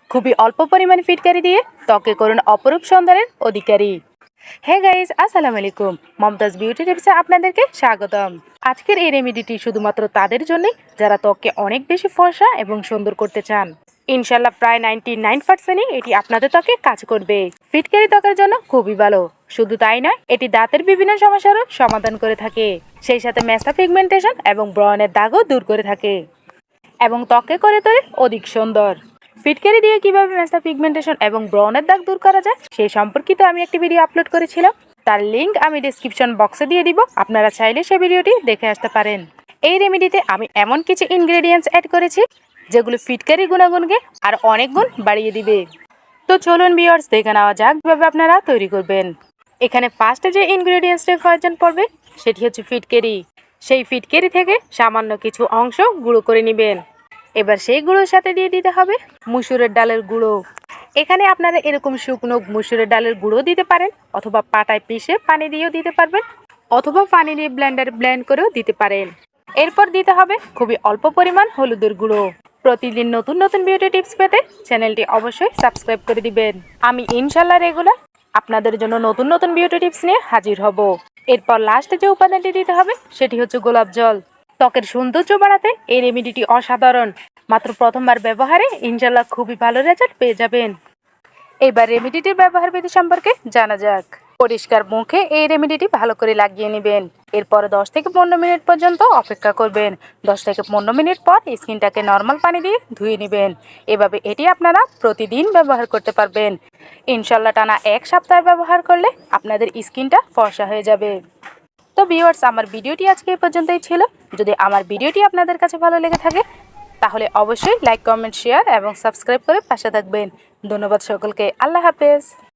খুবই অল্প পরিমাণ ফিটকারি দিয়ে ত্বকে করুন অপরূপ সৌন্দর্যের অধিকারী। হে গাইস, আসসালামু আলাইকুম। মমতাজ বিউটি টিপসে আপনাদেরকে স্বাগতম। আজকের এই রেমেডিটি শুধুমাত্র তাদের জন্যই যারা ত্বককে অনেক বেশি ফর্সা এবং সুন্দর করতে চান। ইনশাল্লাহ প্রায় 99%ই এটি আপনাদের ত্বকে কাজ করবে। ফিটকারি ত্বকের জন্য খুবই ভালো। শুধু তাই নয়, এটি দাঁতের বিভিন্ন সমস্যারও সমাধান করে থাকে। সেই সাথে মেস্তা পিগমেন্টেশন এবং ব্রণের দাগও দূর করে থাকে এবং ত্বকে করে তোলে অধিক সুন্দর। ফিটকারি দিয়ে কিভাবে মেস্তা পিগমেন্টেশন এবং ব্রণের দাগ দূর করা যায় সেই সম্পর্কিত আমি একটি ভিডিও আপলোড করেছিলাম। তার লিঙ্ক আমি ডিসক্রিপশন বক্সে দিয়ে দিব, আপনারা চাইলে সেই ভিডিওটি দেখে আসতে পারেন। এই রেমেডিতে আমি এমন কিছু ইনগ্রেডিয়েন্টস অ্যাড করেছি যেগুলো ফিটকারি গুণাগুণকে আর অনেক গুণ বাড়িয়ে দিবে। তো চলুন ভিউয়ার্স, দেখে নেওয়া যাক কিভাবে আপনারা তৈরি করবেন। এখানে ফার্স্টে যে ইনগ্রেডিয়েন্টসটি প্রয়োজন পড়বে সেটি হচ্ছে ফিটকারি। সেই ফিটকারি থেকে সামান্য কিছু অংশ গুঁড়ো করে নেবেন। এবার সেই গুঁড়োর সাথে দিয়ে দিতে হবে মসুরের ডালের গুঁড়ো। এখানে আপনারা এরকম শুকনো মসুরের ডালের গুঁড়ো দিতে পারেন, অথবা পাটায় পিষে পানি দিয়েও দিতে পারবেন, অথবা পানি দিয়ে ব্লেন্ডারে ব্লেন্ড করেও দিতে পারেন। এরপর দিতে হবে খুবই অল্প পরিমাণ হলুদের গুঁড়ো। প্রতিদিন নতুন নতুন বিউটি টিপস পেতে চ্যানেলটি অবশ্যই সাবস্ক্রাইব করে দিবেন। আমি ইনশাল্লাহ রেগুলার আপনাদের জন্য নতুন নতুন বিউটি টিপস নিয়ে হাজির হব। এরপর লাস্টে যে উপাদানটি দিতে হবে সেটি হচ্ছে গোলাপ জল। ত্বকের সৌন্দর্য বাড়াতে এই রেমেডিটি অসাধারণ। মাত্র প্রথমবার ব্যবহারে ইনশাল্লাহ খুবই ভালো রেজাল্ট পেয়ে যাবেন। এবার রেমেডিটির ব্যবহার বিধি সম্পর্কে জানা যাক। পরিষ্কার মুখে এই রেমেডিটি ভালো করে লাগিয়ে নেবেন। এরপর 10 থেকে 15 মিনিট পর্যন্ত অপেক্ষা করবেন। 10 থেকে 15 মিনিট পর স্কিনটাকে নর্মাল পানি দিয়ে ধুয়ে নেবেন। এভাবে এটি আপনারা প্রতিদিন ব্যবহার করতে পারবেন। ইনশাল্লাহ টানা 1 সপ্তাহ ব্যবহার করলে আপনাদের স্কিনটা ফর্সা হয়ে যাবে। তো ভিউয়ার্স, আমার ভিডিওটি আজকে এই পর্যন্তই ছিল। যদি আমার ভিডিওটি আপনাদের কাছে ভালো লেগে থাকে তাহলে অবশ্যই লাইক, কমেন্ট, শেয়ার এবং সাবস্ক্রাইব করে পাশে থাকবেন। ধন্যবাদ সকলকে। আল্লাহ হাফেজ।